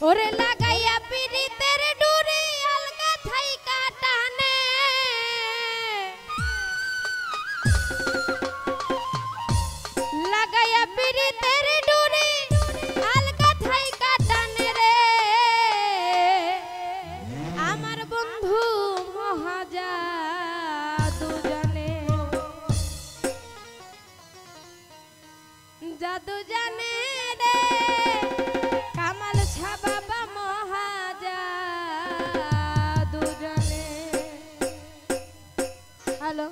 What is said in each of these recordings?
ওরে লাগাইয়া পিরিতের ডুরি আলগা থাইকা টানে লাগাইয়া পিরিতের ডুরি আলগা থাইকা টানে রে আমার বন্ধু মহাজাদু জানে জাদু জানে রে কামাল ছা বাবা মহাজাদু জানে হ্যালো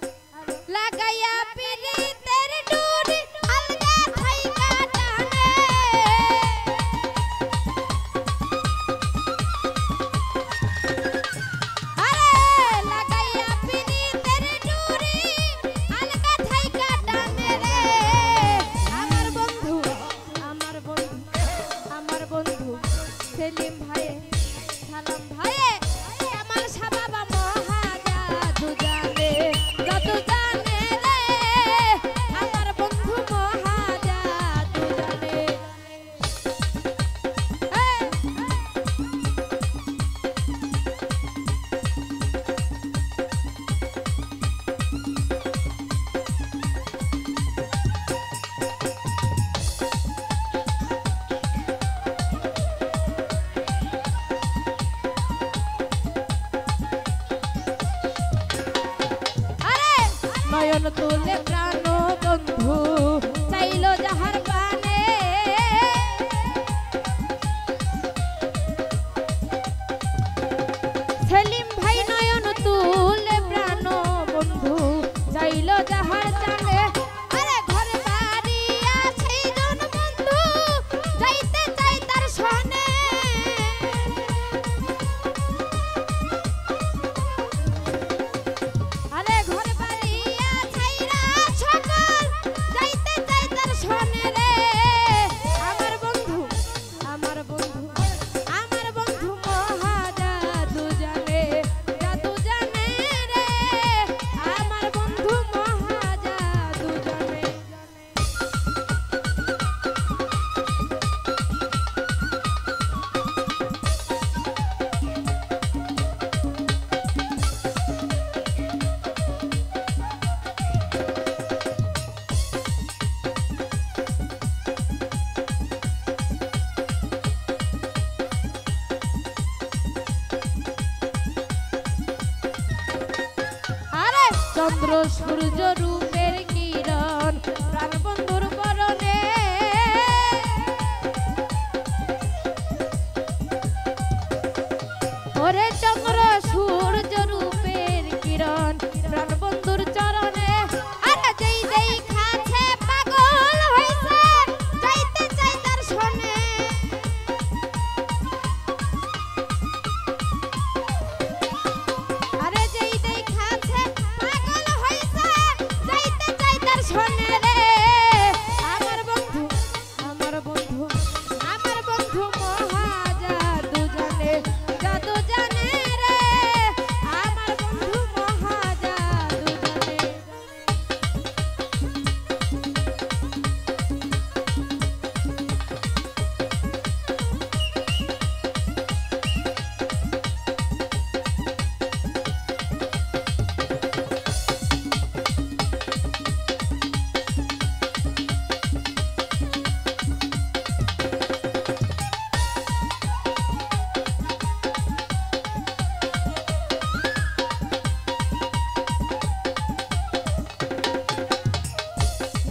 লাগাইয়া পিরিতের ডুরি আলগা থাইকা টানে আরে লাগাইয়া পিরিতের ডুরি আলগা থাইকা টানে রে আমার বন্ধু সেলিম ভাইয়ে সালাম ভাইয়ে কামাল ছা বাবা মহাজাদু জানে জাদু জানে রে আমার বন্ধু মহাজাদু জানে নয়ন তুলে প্রাণ বন্ধু চাইলো যাহার পানে সেলিম ভাই নয়ন তুলে প্রাণ বন্ধু চাইলো যাহার জানে আরে ঘরে বাড়ি আছে জন বন্ধু যাইতে চাই তার সনে আরে ঘরে চন্দ্র সূর্য রূপের কিরণ প্রাণ বন্ধুর পরনে ওরে চন্দ্র সূর্য রূপের কিরণ প্রাণ বন্ধুর চরণে আরে যেই যেই খাছে পাগল হইছে যাইতে চাই তার সনে আরে যেই যেই খাছে শোনে রে আমার বন্ধু মহাজাদু জানে জাদু জানে রে আমার বন্ধু মহাজাদু জানে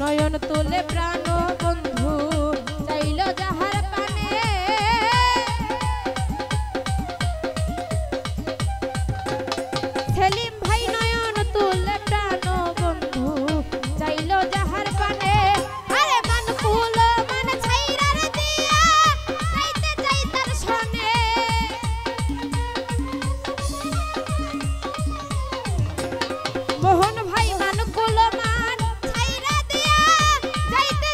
নয়ন তুলে প্রাণ বন্ধু চাইলো যাহার পানে সেলিম ভাই নয়ন তুলে প্রাণ বন্ধু চাইলো যাহার পানে আরে মান কুল মান ছাইরার দিয়া চাইতে চাই তার সনে মোহন ভাই মান কুল মান ছাইরা দিয়া যাইতে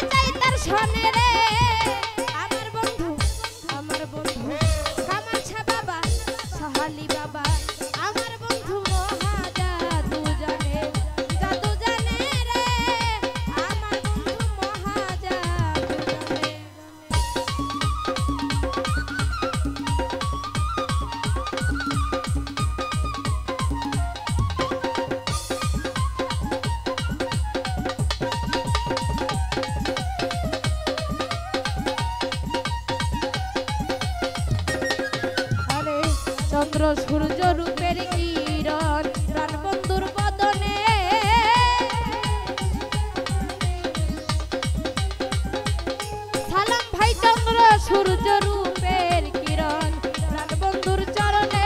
চন্দ্র সূর্য রূপের কিরণ প্রাণ বন্ধুর বদনে সালাম ভাই চন্দ্র সূর্য রূপের কিরণ প্রাণ বন্ধুর চরণে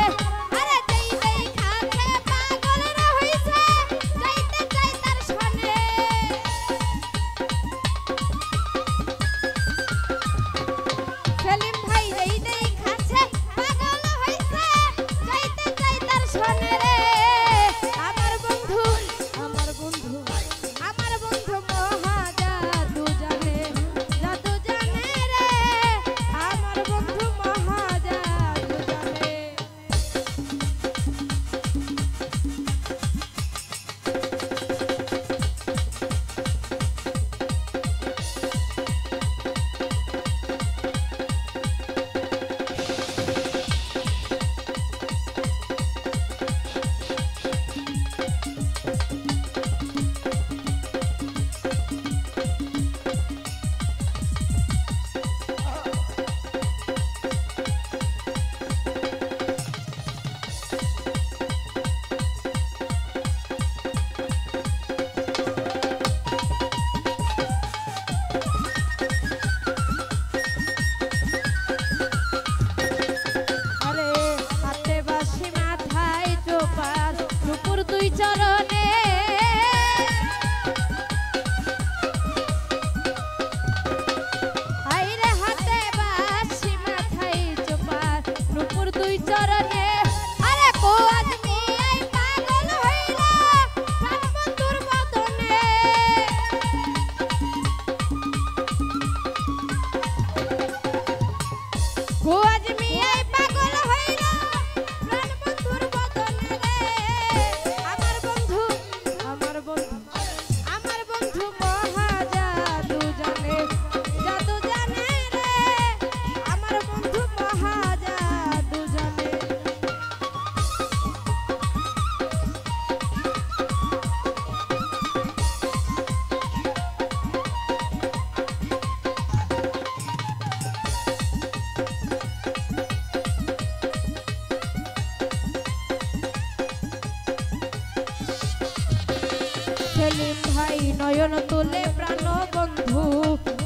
আরে যেই দেখাছে পাগল হইছে যাইতে চাই তার সনে সেলিম ভাই যেই দেখাছে পাগল হইছে যাইতে চাই তার সনে রে আমার বন্ধু আমার বন্ধু আমার বন্ধু মহা জাদু জানে জাদু জানে রে আমার বন্ধু মহা জাদু জানে আরে হাতে বাঁশি মাথায় চোপাল নুপুর দুই চরণে আইরে হাতে বাঁশি মাথায় চোপাল নুপুর দুই চরণে আরে কো আদমি এই পাগল হইলা প্রাণ বন্ধুর বদনে কো আদমি এই পাগল হইলা প্রাণ বন্ধুর বদনে রে আমার বন্ধু আমার বন্ধু আমার বন্ধু মহা জাদু জানে জাদু জানে রে আমার বন্ধু মহা জাদু জানে সেলিম ভাই নয়ন তুলে প্রাণ বন্ধু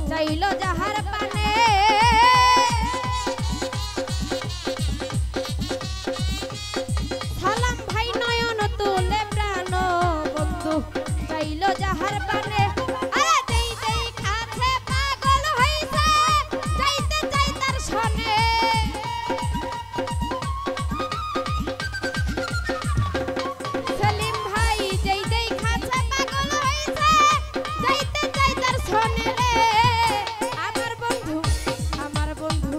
চাইল যাহার পানে সালাম ভাই নয়ন তুলে প্রাণ বন্ধু চাইল যাহার পানে আরে যেই দেখাছে পাগল হইছে যাইতে চাই তার সনে সেলিম ভাই যেই দেখাছে পাগল হইছে যাইতে চাই তার সনে রে আমার বন্ধু আমার বন্ধু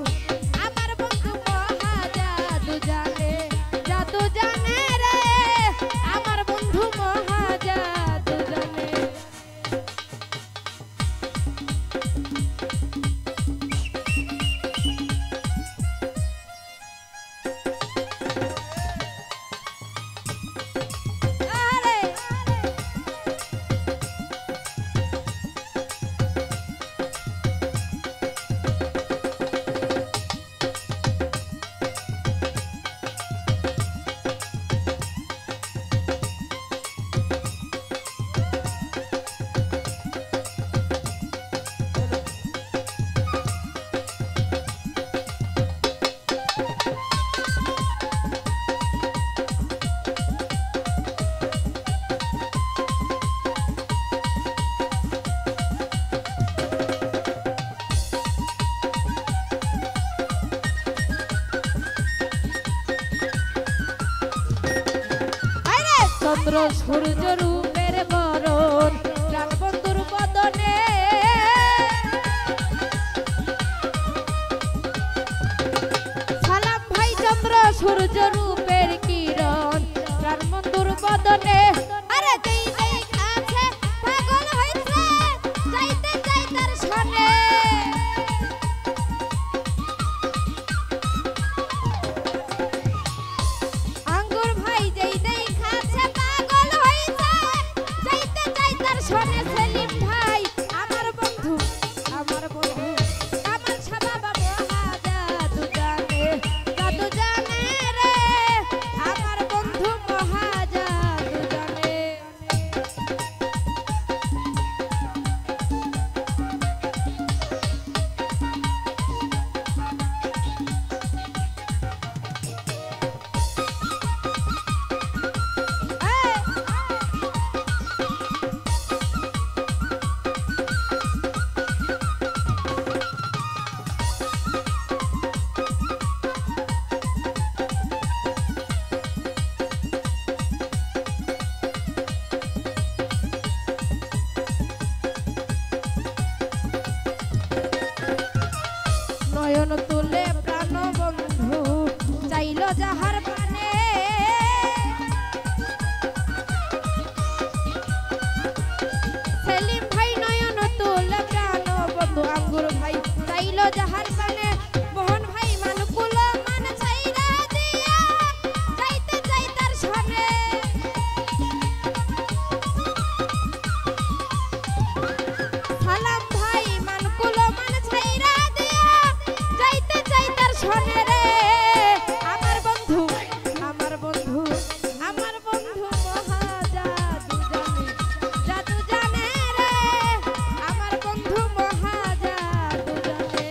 আমার বন্ধু মহা জাদু জানে জাদু জানে রে আমার বন্ধু মহা জাদু জানে আরে চন্দ্র সূর্য রূপের বরণ প্রাণ বন্ধুর বদনে সালাম ভাই চন্দ্র সূর্য রূপের কিরণ প্রাণ বন্ধুর বদনে আরে যেই দেখাছে পাগল হইছে যাইতে চাই তার সনে আঙ্গুর ভাই যেই দেখাছে পাগল হইছে যাইতে চাই তার সনে সেলিম ভাই আমার বন্ধু আমার সাবা বাবা জাদু জানে রে যাহার পানে সেলিম ভাই নয়ন তুলে প্রাণ বন্ধু আঙ্গুর ভাই চাইল যাহার পানে মোহন ভাই মানকুল মান ছাইরা দিয়া যাইতে চাই তার সনে সালাম ভাই মানকুল মান ছাইরা দিয়া যাইতে চাই তার সনে রে আমার বন্ধু আমার বন্ধু আমার বন্ধু মহা জাদু জানে রে আমার বন্ধু মহা জাদু জানে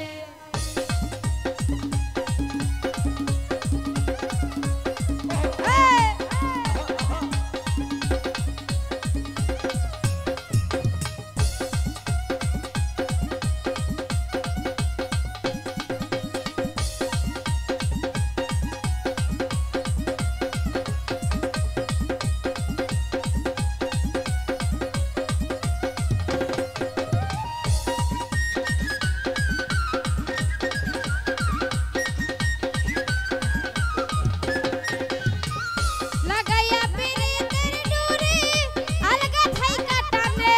লাগাইয়া পিরিতের ডুরি আলগা থাইকা টানে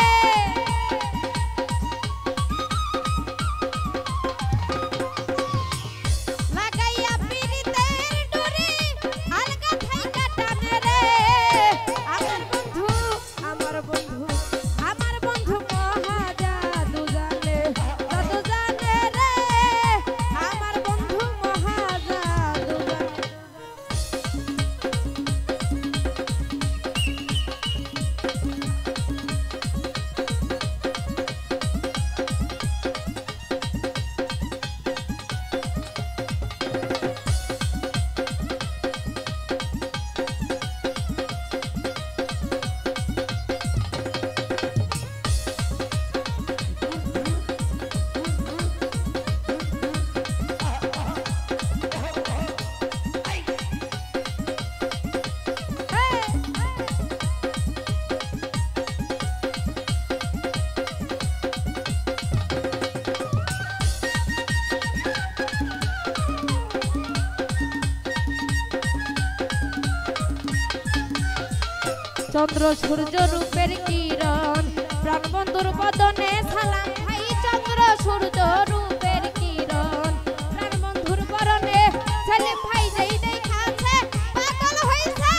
লাগাইয়া পিরিতের ডুরি আলগা থাইকা টানে রে আমার বন্ধু আমার বন্ধু আমার বন্ধু মহা জাদু জানে রে আমার বন্ধু মহা জাদু জানে চন্দ্র সূর্য রূপের কিরণ প্রাণবন্ধুর বদনে সালাম ভাই চন্দ্র সূর্য রূপের কিরণ প্রাণবন্ধুর বরণে সেলিম ভাই যেই দেখাছে পাগল হইছে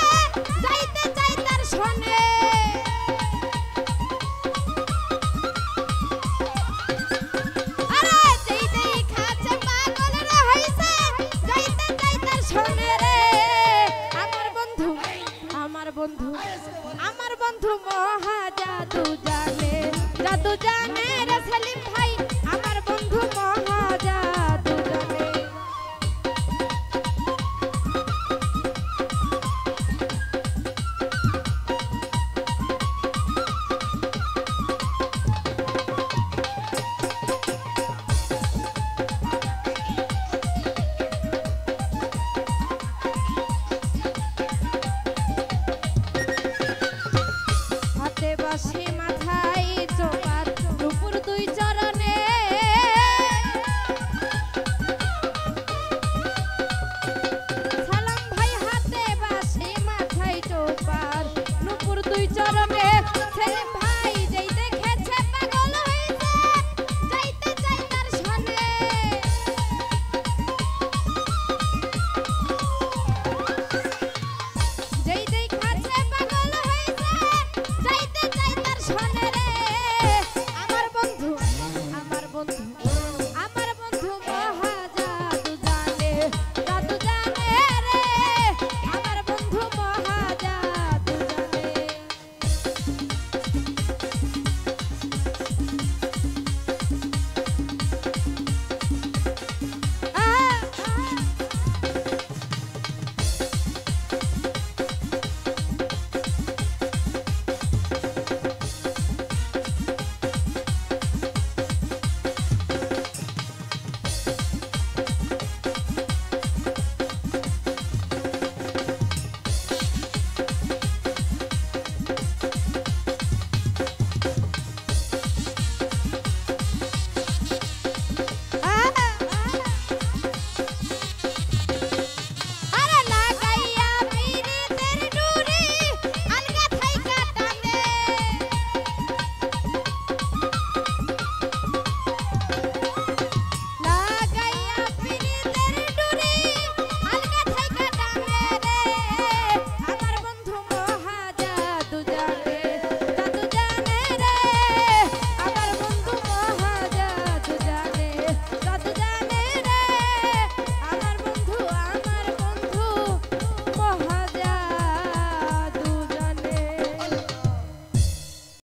যাইতে চাই তার সনে আরে যেই দেখাছে পাগল রে হইছে যাইতে চাই তার সনে রে আমার বন্ধু আমার বন্ধু আমার বন্ধু মহা জাদু জানে রে সেলিম